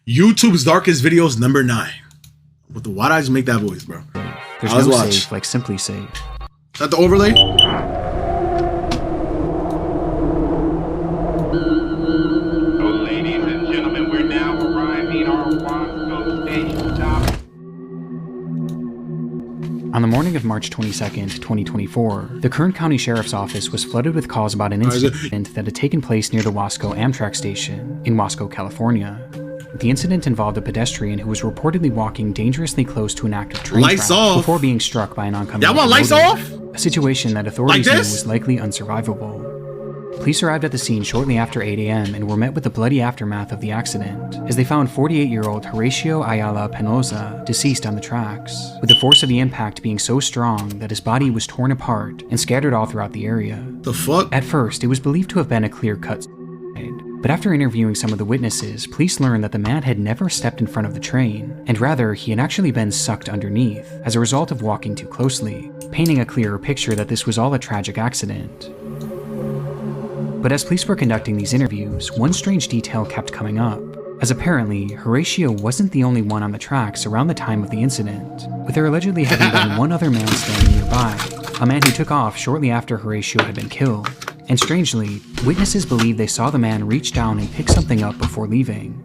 YouTube's darkest videos number 9. Why did I just make that voice, bro? There's no save like Simply Save. Is that the overlay? Ladies and gentlemen, we're now arriving our Wasco station stop. On the morning of March 22nd, 2024, the Kern County Sheriff's Office was flooded with calls about an incident that had taken place near the Wasco Amtrak station in Wasco, California. The incident involved a pedestrian who was reportedly walking dangerously close to an active train track before being struck by an oncoming locomotive. Y'all want lights off? A situation that authorities knew was likely unsurvivable. Police arrived at the scene shortly after 8 a.m. and were met with the bloody aftermath of the accident, as they found 48-year-old Horacio Ayala Penosa deceased on the tracks, with the force of the impact being so strong that his body was torn apart and scattered all throughout the area. The fuck? At first, it was believed to have been a clear-cut suicide, but after interviewing some of the witnesses, police learned that the man had never stepped in front of the train, and rather, he had actually been sucked underneath as a result of walking too closely, painting a clearer picture that this was all a tragic accident. But as police were conducting these interviews, one strange detail kept coming up, as apparently, Horatio wasn't the only one on the tracks around the time of the incident, with there allegedly having been one other man standing nearby, a man who took off shortly after Horatio had been killed. And strangely, witnesses believe they saw the man reach down and pick something up before leaving.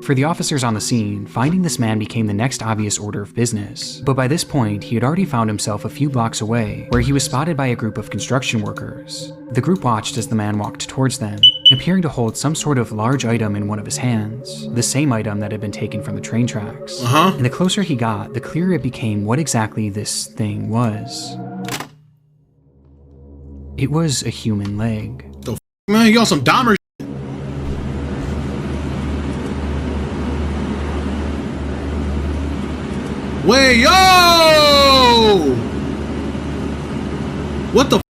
For the officers on the scene, finding this man became the next obvious order of business, but by this point, he had already found himself a few blocks away, where he was spotted by a group of construction workers. The group watched as the man walked towards them, appearing to hold some sort of large item in one of his hands, the same item that had been taken from the train tracks. And the closer he got, the clearer it became what exactly this thing was. It was a human leg. The f, man, you on some Dahmer shit. Wait, yo! What the f?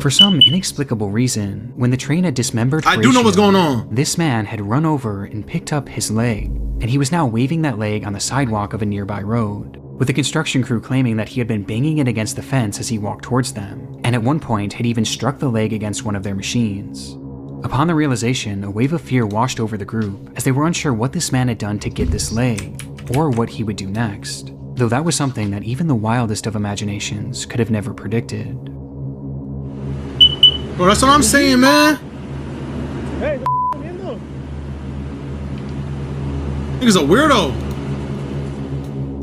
For some inexplicable reason, when the train had dismembered Horatio, I do know what's going on. This man had run over and picked up his leg, and he was now waving that leg on the sidewalk of a nearby road, with the construction crew claiming that he had been banging it against the fence as he walked towards them, and at one point had even struck the leg against one of their machines. Upon the realization, a wave of fear washed over the group, as they were unsure what this man had done to get this leg, or what he would do next, though that was something that even the wildest of imaginations could have never predicted. Bro, that's what I'm saying, man. Hey, Nigga's a weirdo.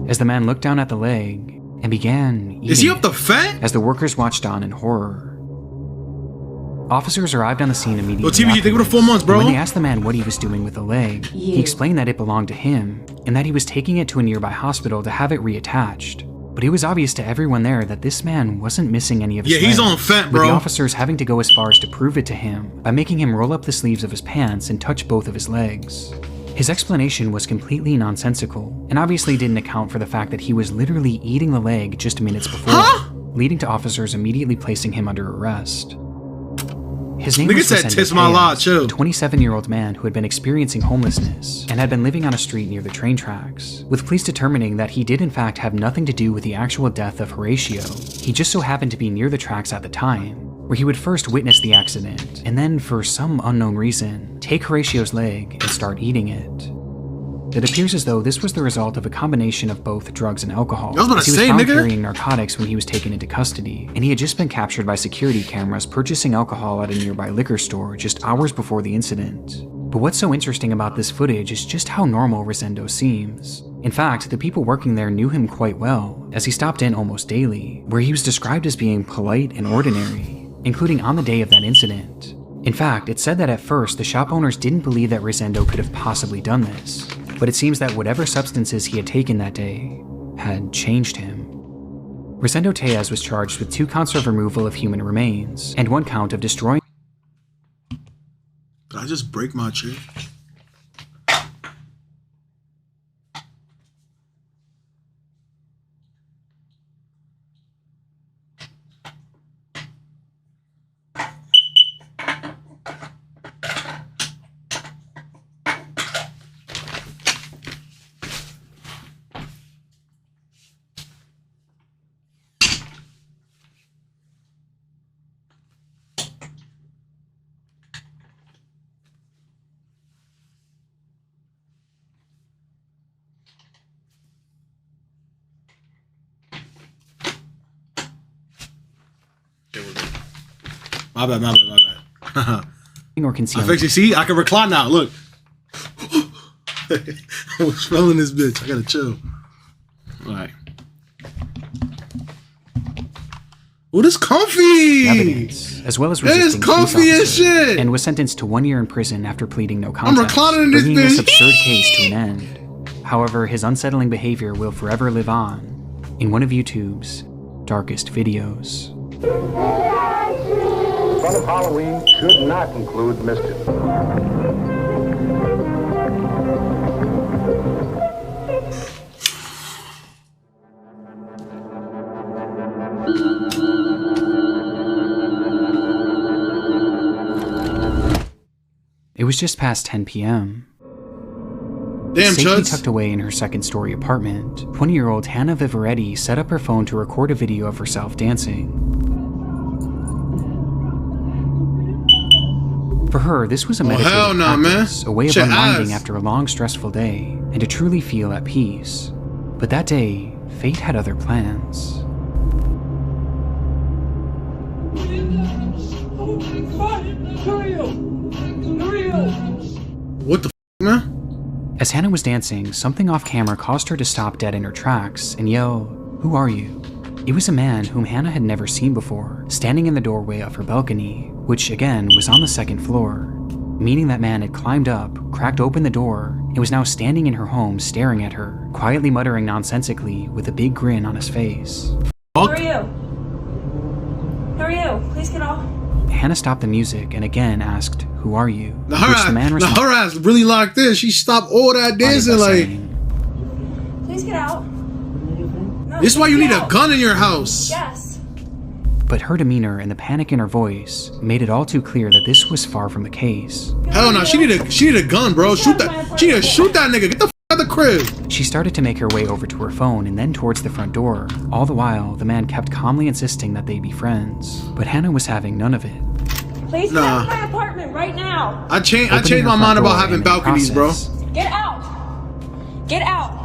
As the man looked down at the leg and began eating Is he up the fat? as the workers watched on in horror. Officers arrived on the scene immediately. TBG, think of the 4 months, bro. When they asked the man what he was doing with the leg, he explained that it belonged to him and that he was taking it to a nearby hospital to have it reattached. But it was obvious to everyone there that this man wasn't missing any of his legs, he's on fat, bro. with the officers having to go as far as to prove it to him by making him roll up the sleeves of his pants and touch both of his legs. His explanation was completely nonsensical, and obviously didn't account for the fact that he was literally eating the leg just minutes before, leading to officers immediately placing him under arrest. His name was Resendo Tejas, a 27-year-old man who had been experiencing homelessness and had been living on a street near the train tracks, with police determining that he did in fact have nothing to do with the actual death of Horatio. He just so happened to be near the tracks at the time, where he would first witness the accident, and then, for some unknown reason, take Horatio's leg and start eating it. It appears as though this was the result of a combination of both drugs and alcohol, as he was found carrying narcotics when he was taken into custody, and he had just been captured by security cameras purchasing alcohol at a nearby liquor store just hours before the incident. But what's so interesting about this footage is just how normal Resendo seems. In fact, the people working there knew him quite well, as he stopped in almost daily, where he was described as being polite and ordinary, including on the day of that incident. In fact, it said that at first the shop owners didn't believe that Resendo could have possibly done this, but it seems that whatever substances he had taken that day had changed him. Resendo Tejas was charged with 2 counts of removal of human remains and 1 count of destroying. Did I just break my chair? My bad, my bad, my bad. or I concealing. fixed it. See, I can recline now. Look. I was smelling this bitch. I gotta chill. All right. Oh, this comfy. Evidence, as well as It is resisting comfy police as officer, shit. and was sentenced to 1 year in prison after pleading no contest, reclining in this bringing this bitch. absurd case to an end. However, his unsettling behavior will forever live on in one of YouTube's darkest videos. Fun of Halloween should not include mischief. It was just past 10 p.m. Damn, Safely Chuds. tucked away in her second-story apartment, 20-year-old Hannah Vivaretti set up her phone to record a video of herself dancing. For her, this was a meditative hell no, practice, man. a way of Shit unwinding ass. after a long, stressful day, and to truly feel at peace. But that day, fate had other plans. What the man? As Hannah was dancing, something off-camera caused her to stop dead in her tracks and yell, "Who are you?" It was a man whom Hannah had never seen before, standing in the doorway of her balcony, which again was on the second floor, meaning that man had climbed up, cracked open the door, and was now standing in her home staring at her, quietly muttering nonsensically with a big grin on his face. Who are you? Who are you? Please get off. Hannah stopped the music and again asked, "Who are you?" Now her ass really locked in. She stopped all that dancing. Like, Please get out. No, this is why please you get need a out. gun in your house. Yes. But her demeanor and the panic in her voice made it all too clear that this was far from the case. Hell no, she need a gun, bro. Shoot that. She need to shoot that nigga. Get the f out of the crib. She started to make her way over to her phone and then towards the front door. All the while, the man kept calmly insisting that they be friends. But Hannah was having none of it. Please get Nah. out of my apartment right now. I changed Opening my her mind front about door having and in the balconies, process, Get out. Get out.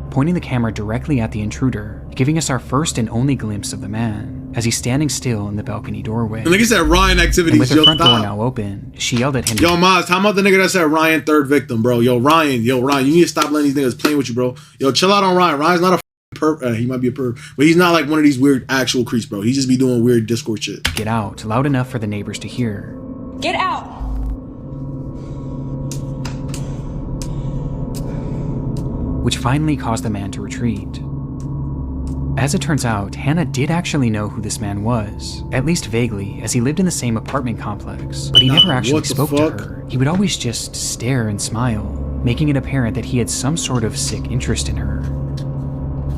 pointing the camera directly at the intruder, giving us our first and only glimpse of the man, as he's standing still in the balcony doorway. The nigga said Ryan And with activities. her Yo, front door stop. now open, she yelled at him. Yo, Maz, how about the nigga that said Ryan third victim, bro? Yo, Ryan, you need to stop letting these niggas playing with you, bro. Yo, chill out on Ryan. Ryan's not a perp. He might be a perp, but he's not like one of these weird actual creeps, bro. He just be doing weird Discord shit. Get out, loud enough for the neighbors to hear. Get out. Which finally caused the man to retreat. As it turns out, Hannah did actually know who this man was, at least vaguely, as he lived in the same apartment complex, but he Nah, never actually what the spoke to fuck? her. He would always just stare and smile, making it apparent that he had some sort of sick interest in her.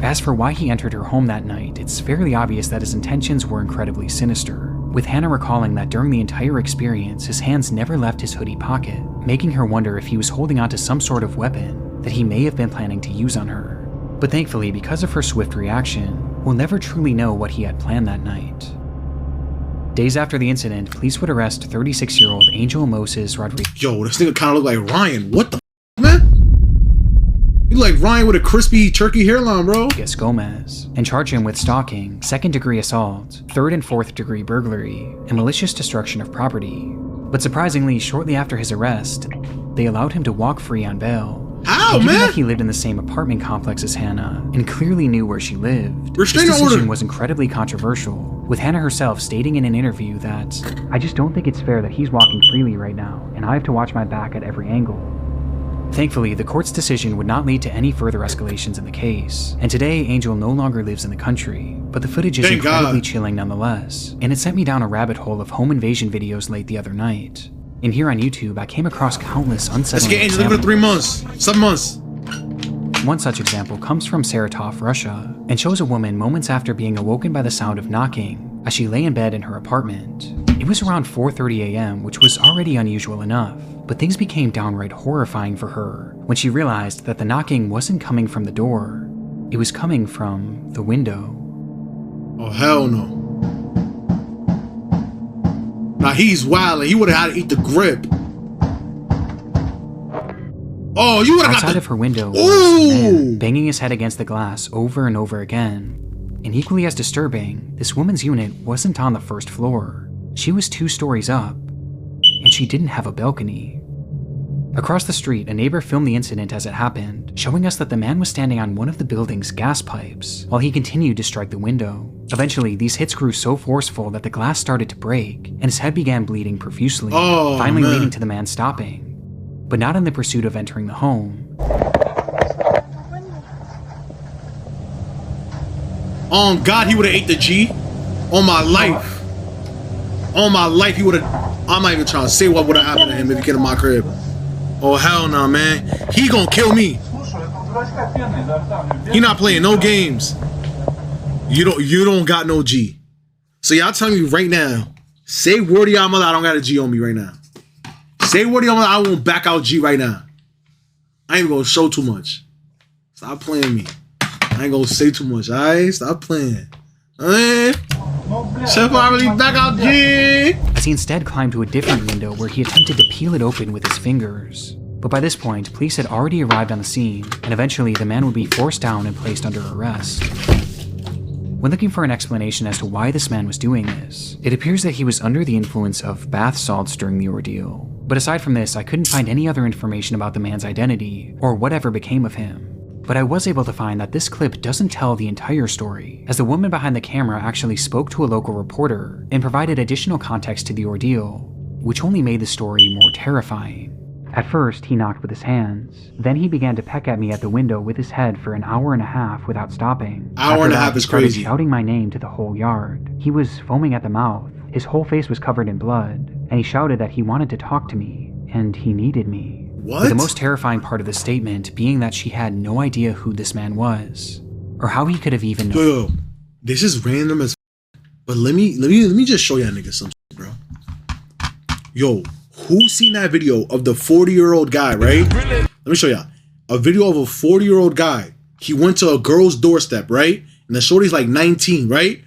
As for why he entered her home that night, it's fairly obvious that his intentions were incredibly sinister, with Hannah recalling that during the entire experience, his hands never left his hoodie pocket, making her wonder if he was holding onto some sort of weapon that he may have been planning to use on her. But thankfully, because of her swift reaction, we'll never truly know what he had planned that night. Days after the incident, police would arrest 36-year-old Angel Moses Rodriguez. Yo, this nigga kind of look like Ryan. What the f, man? You look like Ryan with a crispy turkey hairline, bro. Gomez, and charge him with stalking, second-degree assault, third and fourth-degree burglary, and malicious destruction of property. But surprisingly, shortly after his arrest, they allowed him to walk free on bail. How, And given man? that he lived in the same apartment complex as Hannah and clearly knew where she lived, this Restraining decision order. was incredibly controversial, with Hannah herself stating in an interview that, "I just don't think it's fair that he's walking freely right now, and I have to watch my back at every angle." Thankfully, the court's decision would not lead to any further escalations in the case, and today Angel no longer lives in the country, but the footage is Thank incredibly God. chilling nonetheless, and it sent me down a rabbit hole of home invasion videos late the other night. And here on YouTube, I came across countless Let's unsettling get Angel for 3 months, 7 months. One such example comes from Saratov, Russia, and shows a woman moments after being awoken by the sound of knocking as she lay in bed in her apartment. It was around 4:30 a.m., which was already unusual enough, but things became downright horrifying for her when she realized that the knocking wasn't coming from the door, it was coming from the window. Oh, hell no. Now he's wildin'. He would have had to eat the grip. Oh, you would have got Outside the... of her window was Ooh! a man banging his head against the glass over and over again. And equally as disturbing, this woman's unit wasn't on the first floor. She was 2 stories up, and she didn't have a balcony. Across the street, a neighbor filmed the incident as it happened, showing us that the man was standing on one of the building's gas pipes while he continued to strike the window. Eventually, these hits grew so forceful that the glass started to break, and his head began bleeding profusely, finally leading to the man stopping, but not in the pursuit of entering the home. Oh God, he would have ate the G. On my life. On my life, he would have. I'm not even trying to say what would have happened to him if he came to my crib. Oh hell no, man. He gonna kill me. He not playing no games. You don't got no G. So y'all telling me right now, say word to y'all mother I don't got a G on me right now. Say word to y'all mother I won't back out G right now. I ain't gonna show too much. Stop playing me. I ain't gonna say too much, alright? Stop playing. Alright? Chef, I really back out G. As he instead climbed to a different window where he attempted to peel it open with his fingers. But by this point, police had already arrived on the scene, and eventually the man would be forced down and placed under arrest. When looking for an explanation as to why this man was doing this, it appears that he was under the influence of bath salts during the ordeal. But aside from this, I couldn't find any other information about the man's identity, or whatever became of him. But I was able to find that this clip doesn't tell the entire story, as the woman behind the camera actually spoke to a local reporter and provided additional context to the ordeal, which only made the story more terrifying. At first, he knocked with his hands. Then he began to peck at me at the window with his head for an hour and a half without stopping. Hour and a half is crazy. He started shouting my name to the whole yard. He was foaming at the mouth. His whole face was covered in blood, and he shouted that he wanted to talk to me, and he needed me. What? But the most terrifying part of the statement being that she had no idea who this man was, or how he could have even known. Yo, this is random as but let me just show y'all niggas some shit, bro. Yo, who seen that video of the 40-year-old guy, right? Let me show y'all. A video of a 40-year-old guy. He went to a girl's doorstep, right? And the shorty's like 19, right?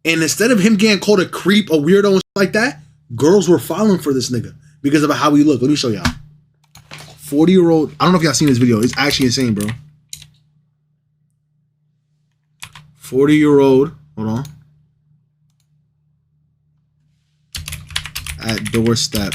And instead of him getting called a creep, a weirdo and shit like that, girls were falling for this nigga because of how he looked. Let me show y'all. 40-year-old, I don't know if y'all seen this video. It's actually insane, bro. 40-year-old, hold on. At doorstep.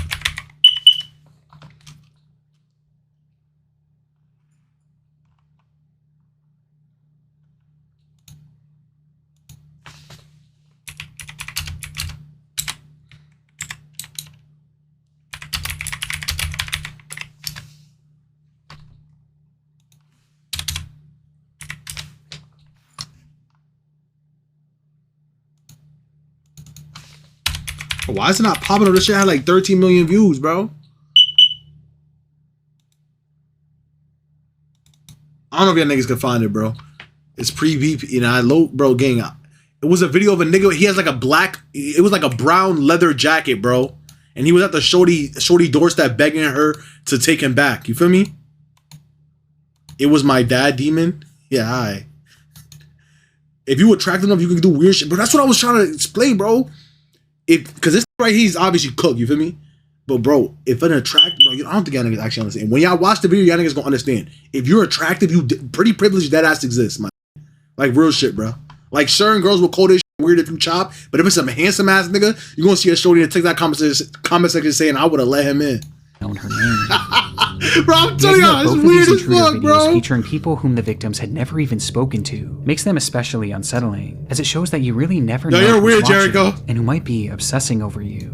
Why is it not popping up? This shit had like 13 million views, bro. I don't know if y'all niggas can find it, bro. It's pre-VP, you know, I low, bro, gang. It was a video of a nigga, he has like a black, it was like a brown leather jacket, bro. And he was at the shorty doorstep begging her to take him back. You feel me? It was my dad, demon. Yeah, hi. If you attract enough, you can do weird shit. But that's what I was trying to explain, bro. Because this right here, he's obviously cooked, you feel me? But bro, if an attract, bro, I don't think y'all niggas actually understand. When y'all watch the video, y'all niggas gonna understand. If you're attractive, you pretty privileged, that ass exists, man. Like real shit, bro. Like certain girls will call this shit weird if you chop, but if it's a handsome ass nigga, you're gonna see a shorty in the TikTok comment section saying, I would have let him in. Known her name. Bro, I'm telling y'all, it's weird as fuck, bro. Featuring people whom the victims had never even spoken to makes them especially unsettling, as it shows that you really never know you're who's weird, watching Jericho. and who might be obsessing over you.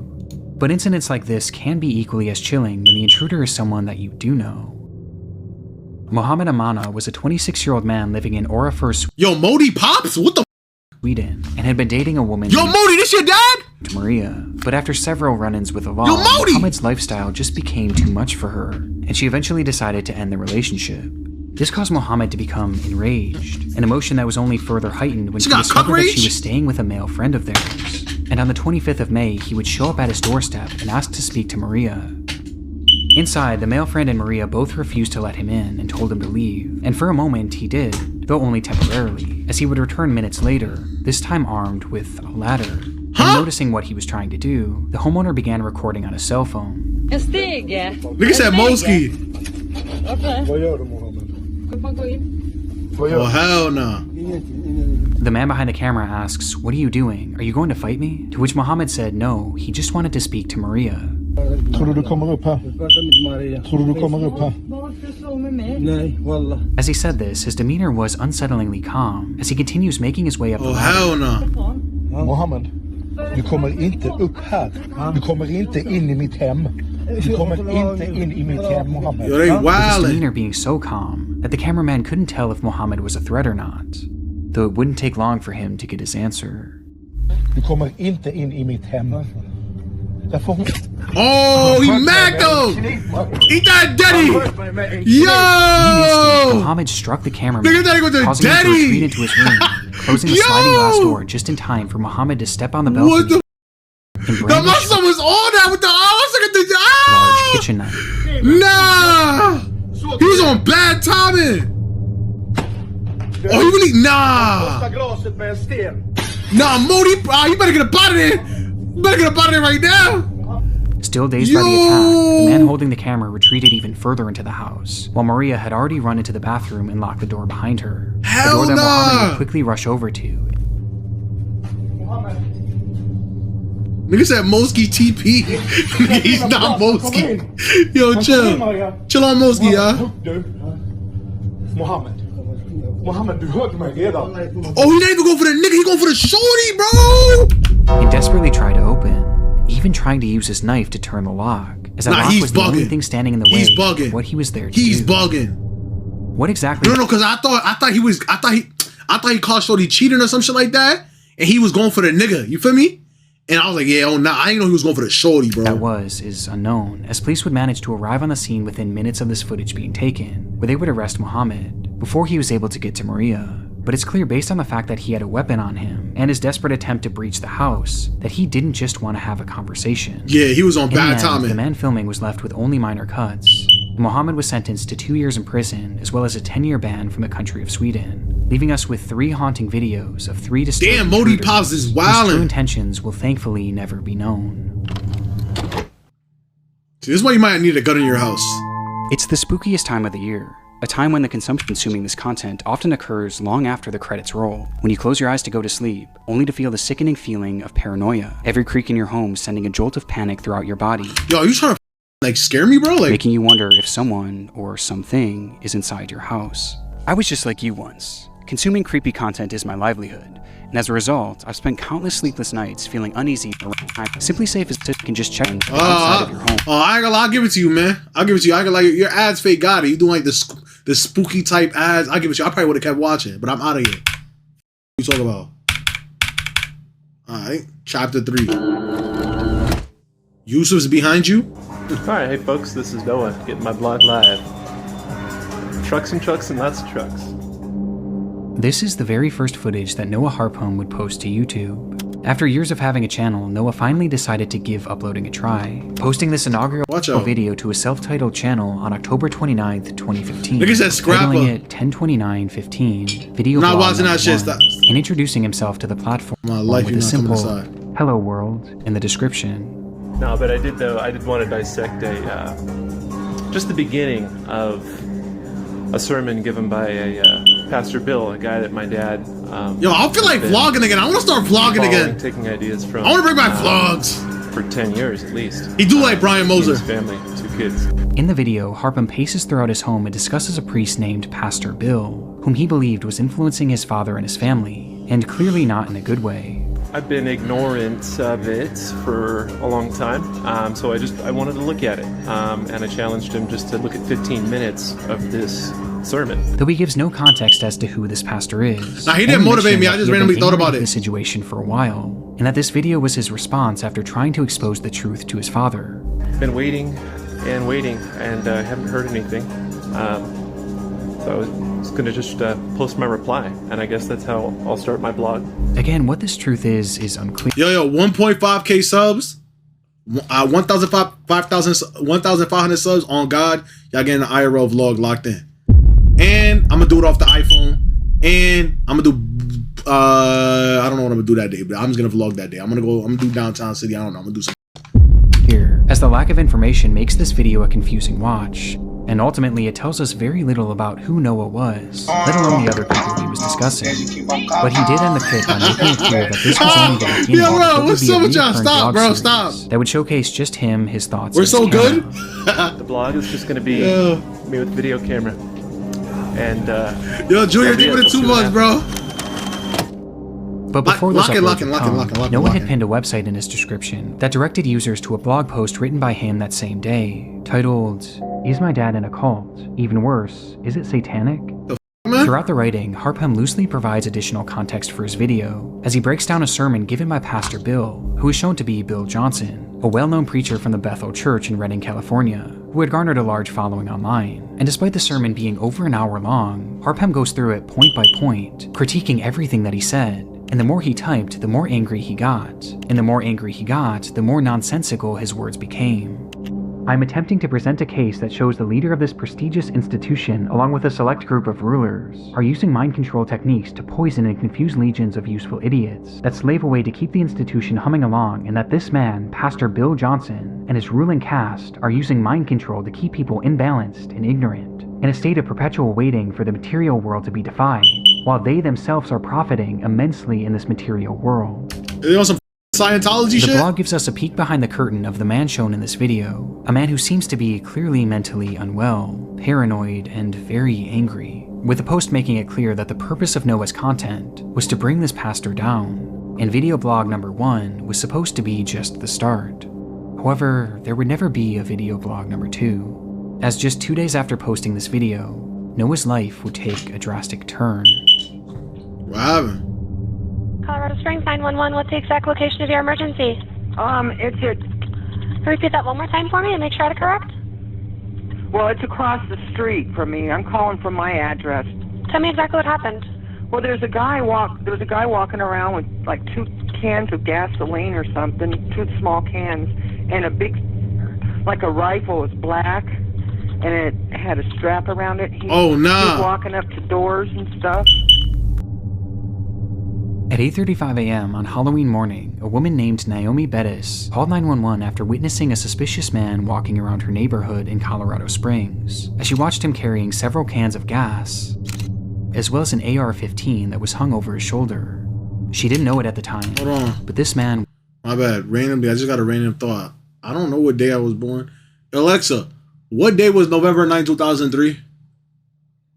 But incidents like this can be equally as chilling when the intruder is someone that you do know. Mohammed Amana was a 26-year-old man living in Orafur, Yo, Modi Pops? What the Sweden, and had been dating a woman Yo, Modi, this your dad? named Maria. But after several run-ins with the law, Yo, Modi! Mohammed's lifestyle just became too much for her, and she eventually decided to end the relationship. This caused Mohammed to become enraged, an emotion that was only further heightened when she discovered that she was staying with a male friend of theirs. And on the 25th of May, he would show up at his doorstep and ask to speak to Maria. Inside, the male friend and Maria both refused to let him in and told him to leave, and for a moment he did, though only temporarily, as he would return minutes later, this time armed with a ladder. And noticing what he was trying to do, the homeowner began recording on his cell phone. Nigga said Moski. Oh hell no. The man behind the camera asks, "What are you doing? Are you going to fight me?" To which Mohammed said no, he just wanted to speak to Maria. Tror du kommer upp här? Tror du kommer upp här? As he said this, his demeanor was unsettlingly calm as he continues making his way up the Oh, ladder. hell no. Mohammed, du kommer inte upp här. Du kommer inte in i mitt hem. Du kommer inte in i mitt hem, Mohammed. Yo, they With his wildin'. demeanor being so calm that the cameraman couldn't tell if Mohammed was a threat or not, though it wouldn't take long for him to get his answer. Du kommer inte in i mitt hem. Därför hon... Oh, he mad though. Eat that daddy. Yo. Mohammed struck the cameraman, Nigga, daddy with the causing him to daddy. retreat into his room, closing the Yo. sliding glass door just in time for Mohammed to step on the balcony What the? and No, brandish my son was on that with the. I was like, a large ah. kitchen knife. Nah. He was on bad timing. Oh, he really nah. Nah, Modi, you better get up out of there. You better get up out of there right now. Still dazed by the attack, the man holding the camera retreated even further into the house, while Maria had already run into the bathroom and locked the door behind her. Hell the door that Mohammed nah. would quickly rush over to. Nigga said Mosky TP. He's not Mosky. Yo, chill. Chill on Mosky, y'all. Mohammed. Mohammed, du hörde mig redan. Oh, he not even going for the nigga. He going for the shorty, bro. He desperately tried to open, even trying to use his knife to turn the lock, as that Nah, lock he's was the only bugging. thing standing in the He's way bugging. of what he was there to He's do. bugging. What exactly? No, because I thought he caught shorty cheating or some shit like that, and he was going for the nigga. You feel me? And I was like, yeah, oh nah, I didn't know he was going for the shorty, bro. That is unknown, as police would manage to arrive on the scene within minutes of this footage being taken, where they would arrest Mohammed before he was able to get to Maria. But it's clear based on the fact that he had a weapon on him and his desperate attempt to breach the house that he didn't just want to have a conversation. Yeah, he was on In bad the end, timing. the man filming was left with only minor cuts. Mohammed was sentenced to 2 years in prison as well as a 10-year ban from the country of Sweden, leaving us with 3 haunting videos of 3 disturbing Damn, Modi intruders Pops is whose true wildin'. intentions will thankfully never be known. See, this is why you might need a gun in your house. It's the spookiest time of the year, a time when the consumption consuming this content often occurs long after the credits roll, when you close your eyes to go to sleep, only to feel the sickening feeling of paranoia, every creak in your home sending a jolt of panic throughout your body, Yo, are you trying to like scare me, bro? Like, making you wonder if someone or something is inside your house. I was just like you once. Consuming creepy content is my livelihood, and as a result, I've spent countless sleepless nights feeling uneasy around time. Simply Safe is you can just check outside of your home. I ain't gonna lie, I'll give it to you, man. I'll give it to you. I ain't gonna lie, your ads fake got it. You doing like the spooky type ads. I'll give it to you. I probably would have kept watching, but I'm out of here. What you talk about? Alright, chapter 3. Yusuf's behind you? Alright, hey folks, this is Noah, getting my blog live. Trucks and lots of trucks. This is the very first footage that Noah Harpham would post to YouTube. After years of having a channel, Noah finally decided to give uploading a try, posting this inaugural Watch out. video to a self-titled channel on October 29th, 2015, Nigga said scrapper. titling it 102915 video Not blog watching that number shit, 1, stop. and introducing himself to the platform My life, with you're a not coming simple inside. "Hello world" in the description. No, but I did want to dissect just the beginning of a sermon given by a Pastor Bill, a guy that my dad. Yo, I feel like vlogging again. I want to start vlogging again. Taking ideas from. I want to bring back vlogs. For 10 years at least. He do like Brian Moser. His family, 2 kids. In the video, Harpham paces throughout his home and discusses a priest named Pastor Bill, whom he believed was influencing his father and his family, and clearly not in a good way. I've been ignorant of it for a long time, so I wanted to look at it, and I challenged him just to look at 15 minutes of this sermon. Though he gives no context as to who this pastor is. Nah, he didn't only motivate me, mentioned I just that he had randomly been thought angry about with it. the situation for a while, and that this video was his response after trying to expose the truth to his father. Been waiting, and haven't heard anything. So I was going to just post my reply, and I guess that's how I'll start my blog. Again, what this truth is unclear. Yo, 1.5k subs, 1,500 subs on God. Y'all getting the IRL vlog locked in. And I'm gonna do it off the iPhone. And I'm gonna do, I don't know what I'm gonna do that day, but I'm just gonna vlog that day. I'm gonna do downtown city. I don't know, I'm gonna do something. Here, as the lack of information makes this video a confusing watch, and and ultimately it tells us very little about who Noah was, let alone the other people he was discussing. But he did end the clip by making it clear that this was only the beginning of what would be a recurring blog series that would showcase just him, his thoughts. We're so good. The blog is just going to be me with video camera. And yo, Junior, think with it too much, bro. But before those lock uploads, Noah had pinned a website in his description that directed users to a blog post written by him that same day, titled, "Is my dad in a cult? Even worse, is it satanic?" Throughout the writing, Harpham loosely provides additional context for his video, as he breaks down a sermon given by Pastor Bill, who is shown to be Bill Johnson, a well-known preacher from the Bethel Church in Redding, California, who had garnered a large following online. And despite the sermon being over an hour long, Harpham goes through it point by point, critiquing everything that he said. And the more he typed, the more angry he got. And the more angry he got, the more nonsensical his words became. I'm attempting to present a case that shows the leader of this prestigious institution, along with a select group of rulers, are using mind control techniques to poison and confuse legions of useful idiots that slave away to keep the institution humming along, and that this man, Pastor Bill Johnson, and his ruling caste are using mind control to keep people imbalanced and ignorant, in a state of perpetual waiting for the material world to be defied, while they themselves are profiting immensely in this material world. You know some Scientology shit? The blog gives us a peek behind the curtain of the man shown in this video, a man who seems to be clearly mentally unwell, paranoid, and very angry, with the post making it clear that the purpose of Noah's content was to bring this pastor down, and video blog number 1 was supposed to be just the start. However, there would never be a video blog number 2, as just 2 days after posting this video, Noah's life would take a drastic turn. What happened? Colorado Springs 911, what's the exact location of your emergency? It's at, Repeat that one more time for me and make sure I had it correct. well, it's across the street from me. I'm calling from my address. Tell me exactly what happened. Well, there was a guy walking around with like 2 cans of gasoline or something, 2 small cans, and a big, like a rifle. It was black, and it had a strap around it. He was walking up to doors and stuff. At 8:35 a.m. on Halloween morning, a woman named Naomi Bettis called 911 after witnessing a suspicious man walking around her neighborhood in Colorado Springs, as she watched him carrying several cans of gas, as well as an AR-15 that was hung over his shoulder. She didn't know it at the time, Hold on. but this man... My bad. Randomly, I just got a random thought. I don't know what day I was born. Alexa, what day was November 9, 2003?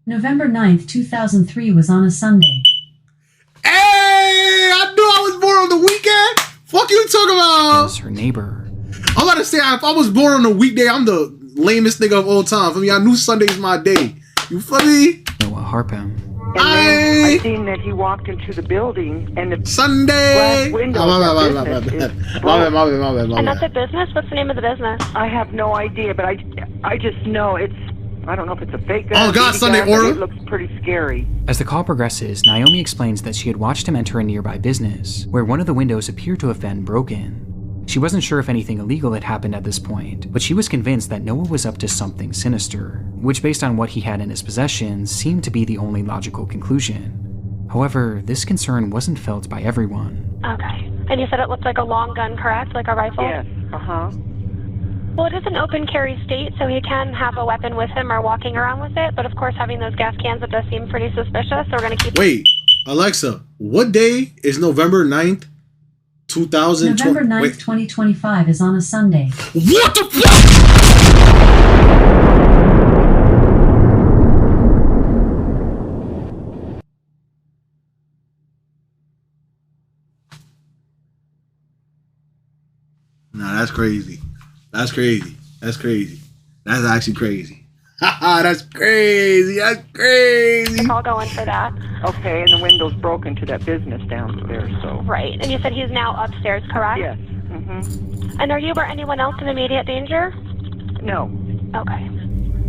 November 9th, 2003 was on a Sunday. Hey, I knew I was born on the weekend. Fuck you talking about? As her neighbor. I'm about to say, if I was born on a weekday, I'm the lamest nigga of all time. For me, I knew Sunday's my day. You feel me? Noah Harpham. And then I seen that he walked into the building, and the Sunday. glass window My bad. And that's a business? What's the name of the business? I have no idea, but I just know it's, I don't know if it's a fake gun. Oh, God, BB Sunday gun, but order? It looks pretty scary. As the call progresses, Naomi explains that she had watched him enter a nearby business, where one of the windows appeared to have been broken. She wasn't sure if anything illegal had happened at this point, but she was convinced that Noah was up to something sinister, which based on what he had in his possession seemed to be the only logical conclusion. However, this concern wasn't felt by everyone. Okay. And you said it looked like a long gun, correct? Like a rifle? Yes, Well, it is an open carry state, so he can have a weapon with him or walking around with it. But of course, having those gas cans, it does seem pretty suspicious. So we're going to keep... Wait, Alexa, what day is November 9th, 2020? November 9th, 2025 is on a Sunday. What the fuck? Nah, that's crazy. That's crazy. That's crazy. That's actually crazy. Haha, that's crazy. That's crazy. I'll go in for that. Okay, and the window's broken to that business downstairs, so. Right. And you said he's now upstairs, correct? Yes. And are you or anyone else in immediate danger? No. Okay.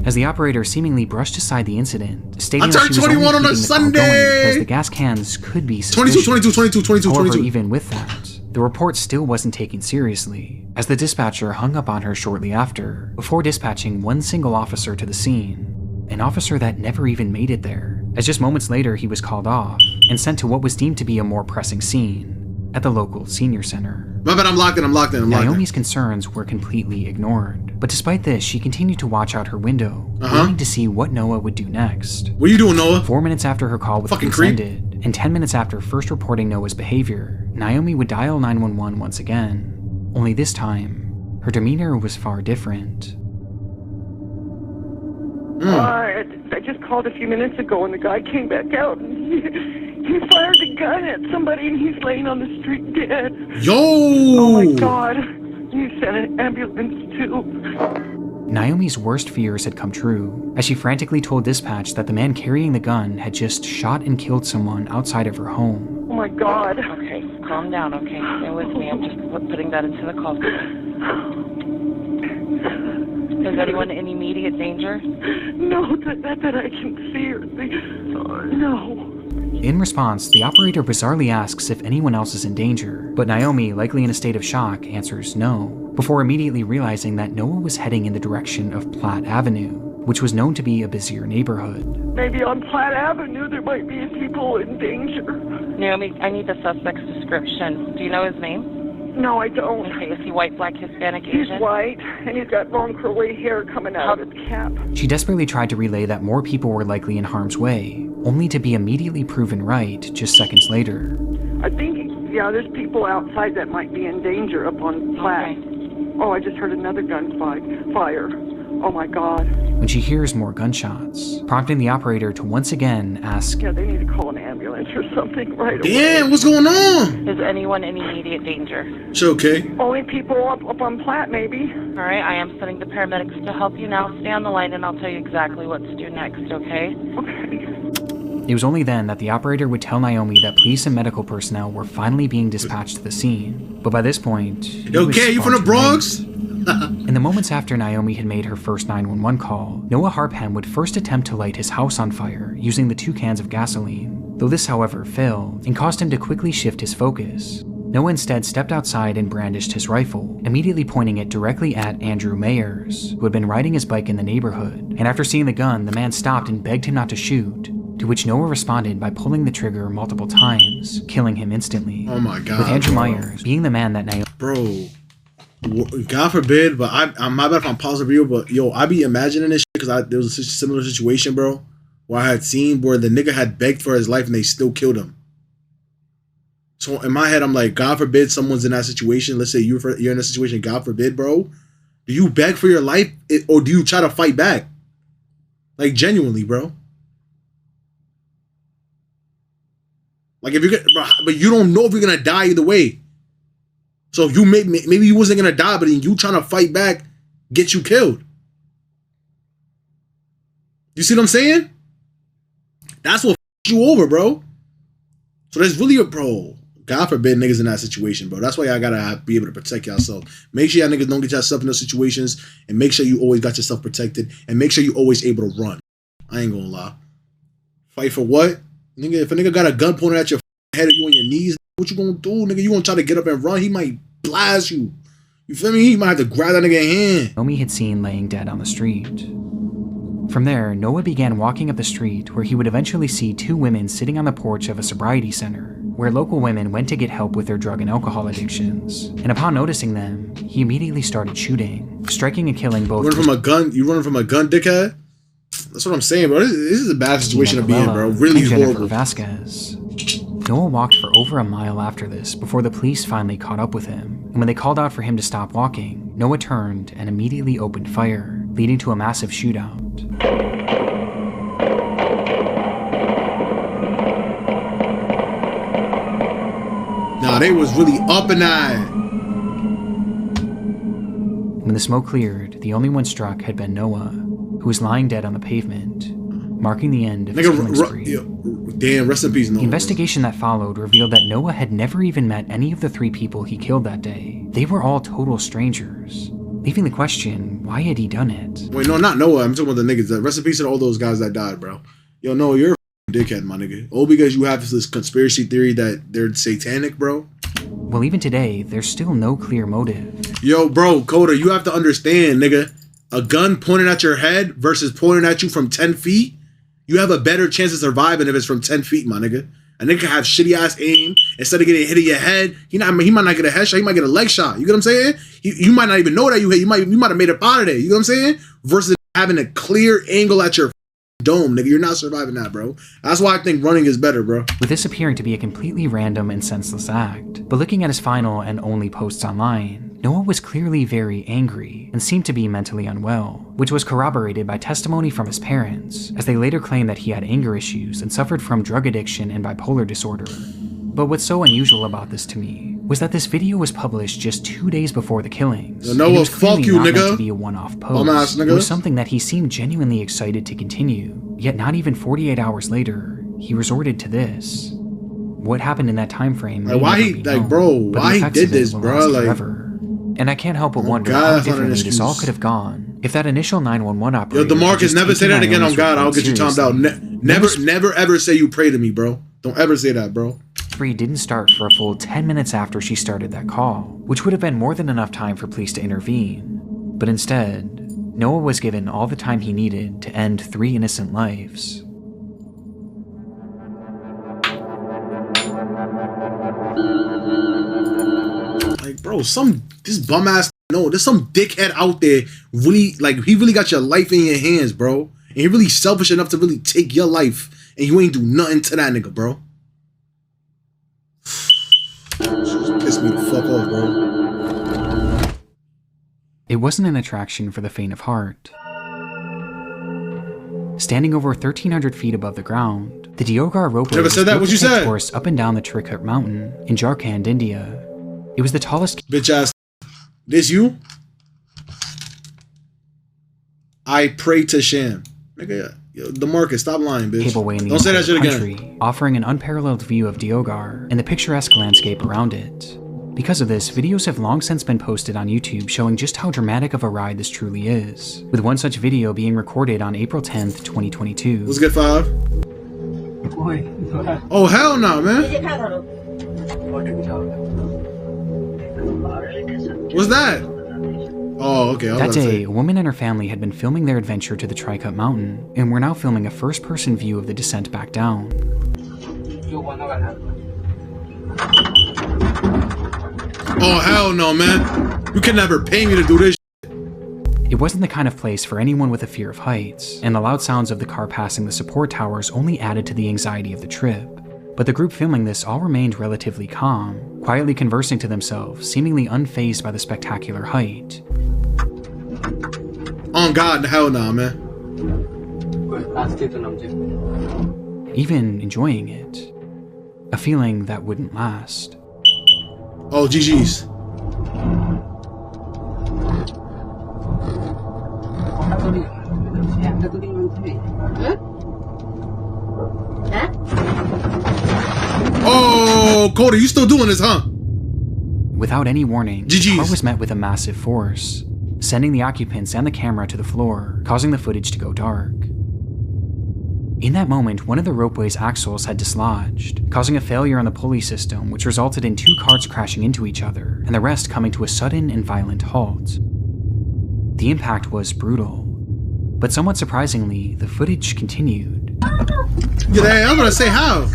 As the operator seemingly brushed aside the incident, stating I that turned she was only 21 on a keeping the call going Sunday! because the gas cans could be suspicious. 22. However, even with that, the report still wasn't taken seriously, as the dispatcher hung up on her shortly after, before dispatching one single officer to the scene, an officer that never even made it there, as just moments later he was called off and sent to what was deemed to be a more pressing scene at the local senior center. My bad, I'm locked in. Naomi's concerns were completely ignored. But despite this, she continued to watch out her window, waiting to see what Noah would do next. What are you doing, Noah? 4 minutes after her call with Fucking police creep. ended, and 10 minutes after first reporting Noah's behavior, Naomi would dial 911 once again. Only this time, her demeanor was far different. I just called a few minutes ago and the guy came back out and he fired a gun at somebody and he's laying on the street dead. Yo! Oh my God. You sent an ambulance too. Naomi's worst fears had come true, as she frantically told dispatch that the man carrying the gun had just shot and killed someone outside of her home. Oh my God. Okay, calm down, okay? Stay with me. I'm just putting that into the call. Is anyone in immediate danger? No, that I can see or no. In response, the operator bizarrely asks if anyone else is in danger, but Naomi, likely in a state of shock, answers no, before immediately realizing that Noah was heading in the direction of Platt Avenue, which was known to be a busier neighborhood. Maybe on Platt Avenue there might be people in danger. Naomi, I need the suspect's description. Do you know his name? No, I don't. Okay, is he white, black, Hispanic, He's Asian? white, and he's got long curly hair coming out of his cap. She desperately tried to relay that more people were likely in harm's way, only to be immediately proven right just seconds later. I think, yeah, there's people outside that might be in danger up on Platt. Okay. Oh, I just heard another gun fire. Oh my God. When she hears more gunshots, prompting the operator to once again ask, Yeah, they need to call an ambulance or something right away. Damn, what's going on? Is anyone in immediate danger? It's okay. Only people up on Platt, maybe. All right, I am sending the paramedics to help you now. Stay on the line and I'll tell you exactly what to do next, okay? Okay. It was only then that the operator would tell Naomi that police and medical personnel were finally being dispatched to the scene. But by this point, Okay, you from the Bronx? In the moments after Naomi had made her first 911 call, Noah Harpham would first attempt to light his house on fire using the 2 cans of gasoline, though this however failed and caused him to quickly shift his focus. Noah instead stepped outside and brandished his rifle, immediately pointing it directly at Andrew Mayers, who had been riding his bike in the neighborhood, and after seeing the gun, the man stopped and begged him not to shoot, to which Noah responded by pulling the trigger multiple times, killing him instantly. Oh my God. With Andrew Myers being the man that Naomi... Bro, God forbid, but I'm my bad if I'm pausing the video, but yo, I be imagining this shit because there was a similar situation, bro, where I had seen where the nigga had begged for his life and they still killed him. So in my head, I'm like, God forbid someone's in that situation. Let's say you're in that situation, God forbid, bro. Do you beg for your life or do you try to fight back? Like genuinely, bro. Like if you're gonna, but you don't know if you're gonna die either way. So if you maybe you wasn't gonna die, but then you trying to fight back, get you killed. You see what I'm saying? That's what you over, bro. So there's really bro. God forbid niggas in that situation, bro. That's why y'all gotta be able to protect yourself. Make sure y'all niggas don't get yourself in those situations, and make sure you always got yourself protected, and make sure you always able to run. I ain't gonna lie. Fight for what? Nigga, if a nigga got a gun pointed at your head or you on your knees, what you gonna do, nigga? You gonna try to get up and run? He might blast you. You feel me? He might have to grab that nigga in hand. Naomi had seen laying dead on the street. From there, Noah began walking up the street where he would eventually see 2 women sitting on the porch of a sobriety center, where local women went to get help with their drug and alcohol addictions. And upon noticing them, he immediately started shooting, striking and killing both. You running from a gun, dickhead? That's what I'm saying, bro. This is a bad situation to be in, bro. Really horrible. Vasquez. Noah walked for over a mile after this before the police finally caught up with him, and when they called out for him to stop walking, Noah turned and immediately opened fire, leading to a massive shootout. Nah, they was really up in that. When the smoke cleared, the only one struck had been Noah, who was lying dead on the pavement, marking the end of his killing spree. Damn, rest in peace, Noah. The investigation that followed revealed that Noah had never even met any of the 3 people he killed that day. They were all total strangers, leaving the question, why had he done it? Wait, no, not Noah. I'm talking about the niggas. Rest in peace to all those guys that died, bro. Yo, Noah, you're a dickhead, my nigga. All because you have this conspiracy theory that they're satanic, bro. Well, even today, there's still no clear motive. Yo, bro, Coda, you have to understand, nigga. A gun pointed at your head versus pointing at you from 10 feet, you have a better chance of surviving if it's from 10 feet, my nigga. A nigga can have shitty ass aim. Instead of getting hit in your head, he might not get a headshot. He might get a leg shot. You get what I'm saying? You might not even know that you hit. You might have made it out of there. You know what I'm saying? Versus having a clear angle at your dome, nigga. You're not surviving that, bro. That's why I think running is better, bro. With this appearing to be a completely random and senseless act, but looking at his final and only posts online, Noah was clearly very angry and seemed to be mentally unwell, which was corroborated by testimony from his parents, as they later claimed that he had anger issues and suffered from drug addiction and bipolar disorder. But what's so unusual about this to me was that this video was published just 2 days before the killings. Noah, fuck you, not nigga. Meant to be a one-off post. Nigga. It was something that he seemed genuinely excited to continue, yet not even 48 hours later, he resorted to this. What happened in that time frame? Like, why he, like, bro? Why he did this, bro? Like, forever. And I can't help but wonder how differently this all could have gone if that initial 911 operator. Yo, DeMarcus, never say that again on God. I'll get you timed out. Never ever say you pray to me, bro. Don't ever say that, bro. Didn't start for a full 10 minutes after she started that call, which would have been more than enough time for police to intervene. But instead, Noah was given all the time he needed to end 3 innocent lives. Like, bro, this bum ass, no, there's some dickhead out there really, like, he really got your life in your hands, bro. And he really selfish enough to really take your life, and you ain't do nothing to that nigga, bro. Piss me the fuck off, bro. It wasn't an attraction for the faint of heart. Standing over 1,300 feet above the ground, the Deoghar ropeway never said that. What you said? Course up and down the Trikut mountain in Jharkhand, India. It was the tallest. Bitch ass. This you? I pray to Sham. Nigga, DeMarcus, stop lying, bitch. Cableway in the Don't say that shit country, again. offering an unparalleled view of Deoghar and the picturesque landscape around it. Because of this, videos have long since been posted on YouTube showing just how dramatic of a ride this truly is, with one such video being recorded on April 10th, 2022. What's good, 5? Oh, hell no, man. What's that? Oh, okay. That day, a woman and her family had been filming their adventure to the Trikut mountain, and were now filming a first-person view of the descent back down. Oh, hell no, man. You can never pay me to do this shit. It wasn't the kind of place for anyone with a fear of heights, and the loud sounds of the car passing the support towers only added to the anxiety of the trip. But the group filming this all remained relatively calm, quietly conversing to themselves, seemingly unfazed by the spectacular height. Oh God, hell no, man. Even enjoying it. A feeling that wouldn't last. Oh, GG's. Oh, Cody, you still doing this, huh? Without any warning, the car was met with a massive force, sending the occupants and the camera to the floor, causing the footage to go dark. In that moment, one of the ropeway's axles had dislodged, causing a failure on the pulley system, which resulted in 2 cars crashing into each other, and the rest coming to a sudden and violent halt. The impact was brutal, but somewhat surprisingly, the footage continued. Yeah, I'm gonna say how.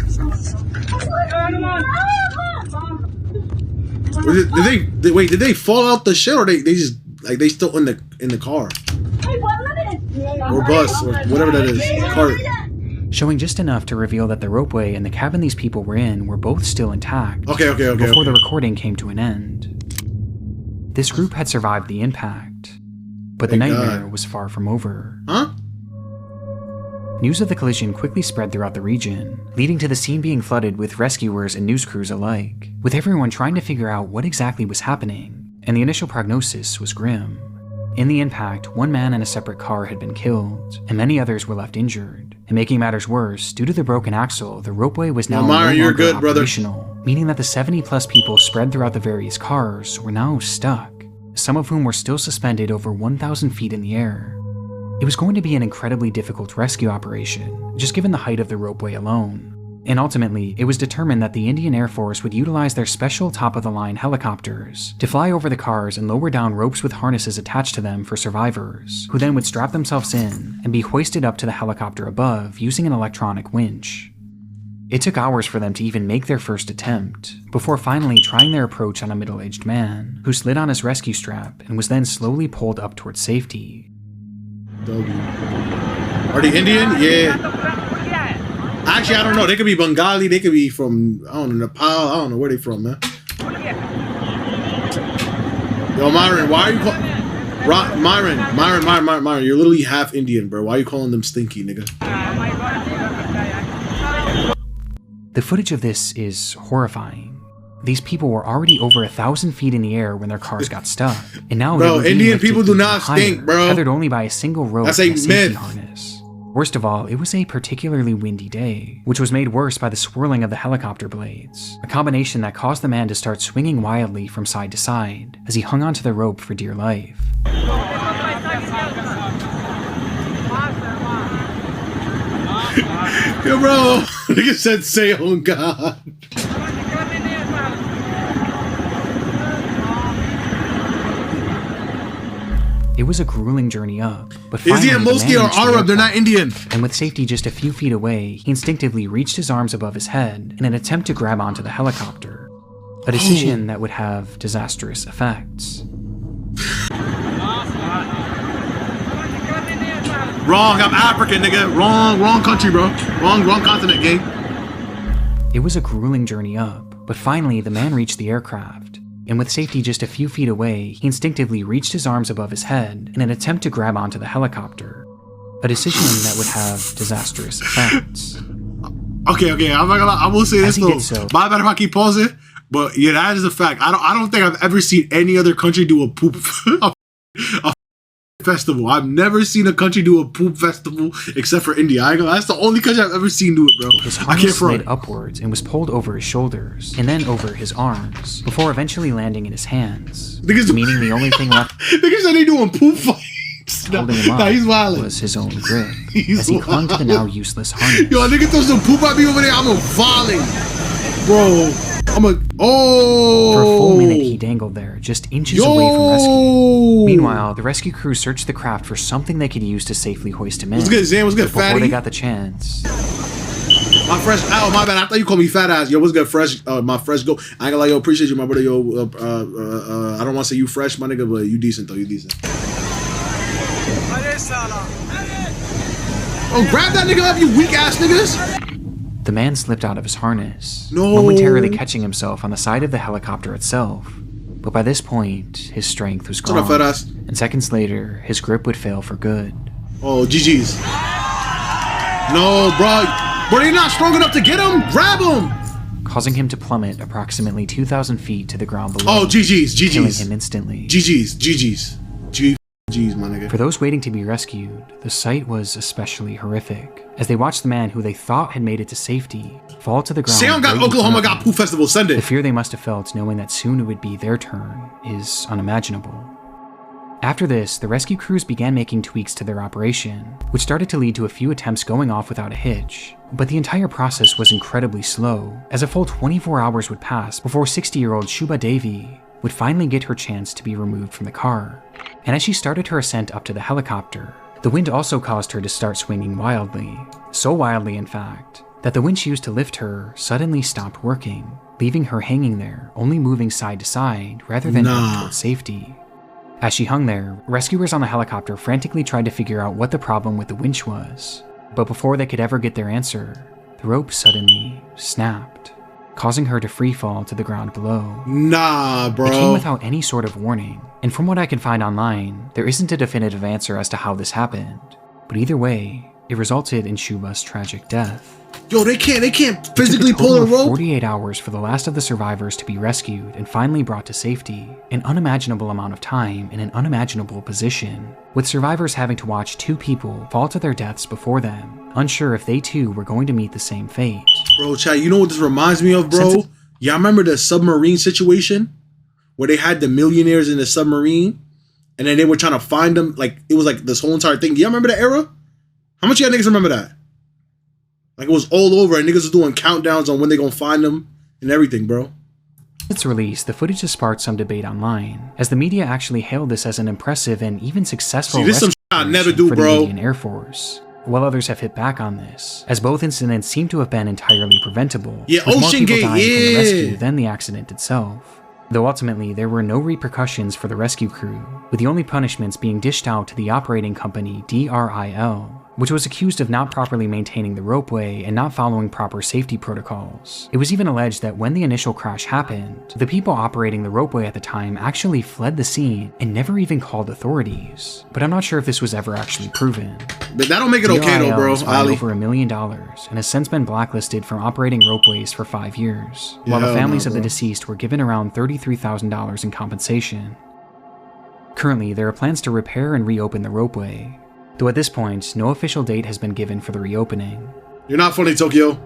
Did they fall out the shit, or they just like they still in the car or bus or whatever that is, cart? Showing just enough to reveal that the ropeway and the cabin these people were in were both still intact. Okay. Before the recording came to an end. This group had survived the impact, but the nightmare was far from over. Huh? News of the collision quickly spread throughout the region, leading to the scene being flooded with rescuers and news crews alike, with everyone trying to figure out what exactly was happening, and the initial prognosis was grim. In the impact, 1 man in a separate car had been killed, and many others were left injured. And making matters worse, due to the broken axle, the ropeway was now no longer operational, meaning that the 70+ people spread throughout the various cars were now stuck, some of whom were still suspended over 1,000 feet in the air. It was going to be an incredibly difficult rescue operation, just given the height of the ropeway alone. And ultimately, it was determined that the Indian Air Force would utilize their special top-of-the-line helicopters to fly over the cars and lower down ropes with harnesses attached to them for survivors, who then would strap themselves in and be hoisted up to the helicopter above using an electronic winch. It took hours for them to even make their first attempt, before finally trying their approach on a middle-aged man, who slid on his rescue strap and was then slowly pulled up towards safety. Are they Indian? Yeah. Actually, I don't know. They could be Bengali. They could be from, I don't know, Nepal. I don't know where they from, man. Yo, Myron, why are you Myron, you're literally half Indian, bro. Why are you calling them stinky, nigga? The footage of this is horrifying. These people were already over 1,000 feet in the air when their cars got stuck, and now bro, Indian people do not stink, bro. Tethered only by a single rope and a safety myth. harness. Worst of all, it was a particularly windy day, which was made worse by the swirling of the helicopter blades, a combination that caused the man to start swinging wildly from side to side as he hung onto the rope for dear life. Yo, bro, nigga said, "Say on God." It was a grueling journey up, but finally, the mostly are Arab, they're not Indian. And with safety just a few feet away, he instinctively reached his arms above his head in an attempt to grab onto the helicopter, a decision that would have disastrous effects. Wrong, I'm African, nigga. Wrong country, bro. Wrong continent, gang. It was a grueling journey up, but finally the man reached the aircraft, and with safety just a few feet away, he instinctively reached his arms above his head in an attempt to grab onto the helicopter, a decision that would have disastrous effects. Okay, I'm not gonna lie, I will say this though. So, my bad if I keep pausing, but yeah, that is a fact. I don't think I've ever seen any other country do a poop a festival. I've never seen a country do a poop festival except for India. That's the only country I've ever seen do it, bro. His harness slid upwards and was pulled over his shoulders and then over his arms before eventually landing in his hands. Meaning the only thing left because they doing poop fights. Holding him up was his own grip as he clung to the now useless harness. Yo, nigga throw some poop at me over there, I'm a volley. Bro, For a full minute, he dangled there, just inches away from rescue. Meanwhile, the rescue crew searched the craft for something they could use to safely hoist him in. What's good, Zan? What's good, fatty? Before they got the chance. My fresh, oh my bad, I thought you called me fat ass. Yo, what's good, fresh? My fresh go. I ain't gonna lie, yo, appreciate you, my brother. Yo, I don't want to say you fresh, my nigga, but you decent though, you decent. Oh, grab that nigga up, you weak ass niggas! The man slipped out of his harness, momentarily catching himself on the side of the helicopter itself. But by this point, his strength was gone, and seconds later, his grip would fail for good. Oh, GG's. No, bro. Bro, you're not strong enough to get him? Grab him! Causing him to plummet approximately 2,000 feet to the ground below. Oh, GG's, killing him instantly. GG's, my nigga. For those waiting to be rescued, the sight was especially horrific, as they watched the man who they thought had made it to safety fall to the ground. Sam got Oklahoma got Pooh Festival Sunday. The fear they must have felt knowing that soon it would be their turn is unimaginable. After this, the rescue crews began making tweaks to their operation, which started to lead to a few attempts going off without a hitch. But the entire process was incredibly slow, as a full 24 hours would pass before 60-year-old Shubha Devi would finally get her chance to be removed from the car. And as she started her ascent up to the helicopter, the wind also caused her to start swinging wildly. So wildly, in fact, that the winch used to lift her suddenly stopped working, leaving her hanging there, only moving side to side rather than up towards safety. As she hung there, rescuers on the helicopter frantically tried to figure out what the problem with the winch was. But before they could ever get their answer, the rope suddenly snapped, causing her to free fall to the ground below. Nah, bro. It came without any sort of warning, and from what I can find online, there isn't a definitive answer as to how this happened. But either way, it resulted in Shubha's tragic death. Yo, they can't physically pull a rope? 48 hours for the last of the survivors to be rescued and finally brought to safety, an unimaginable amount of time in an unimaginable position, with survivors having to watch two people fall to their deaths before them, unsure if they too were going to meet the same fate. Bro, Chad, you know what this reminds me of, bro? Y'all remember the submarine situation? Where they had the millionaires in the submarine, and then they were trying to find them, like, it was like this whole entire thing. Do y'all remember that era? How much of y'all niggas remember that? Like, it was all over, and niggas was doing countdowns on when they gonna find them and everything, bro. Its release, the footage has sparked some debate online, as the media actually hailed this as an impressive and even successful rescue I'll never do, for bro. the Indian Air Force. while others have hit back on this, as both incidents seem to have been entirely preventable, Yeah, with more Ocean people Gate, dying from the yeah. rescue than the accident itself. Though ultimately, there were no repercussions for the rescue crew, with the only punishments being dished out to the operating company DRIL, which was accused of not properly maintaining the ropeway and not following proper safety protocols. It was even alleged that when the initial crash happened, the people operating the ropeway at the time actually fled the scene and never even called authorities. But I'm not sure if this was ever actually proven. But that don't make it okay though, bro. was fined Ali. over $1 million and has since been blacklisted from operating ropeways for 5 years, while Yeah, the families no, of the bro. deceased were given around $33,000 in compensation. Currently, there are plans to repair and reopen the ropeway, though at this point, no official date has been given for the reopening. You're not funny, Tokyo.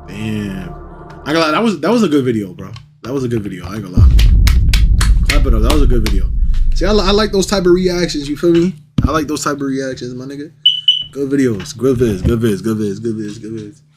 Damn. I ain't gonna lie, that was a good video, bro. That was a good video. I ain't gonna lie. Clap it up. That was a good video. See, I like those type of reactions. You feel me? I like those type of reactions, my nigga. Good videos. Good vids. Good vids. Good vids. Good vids. Good vids.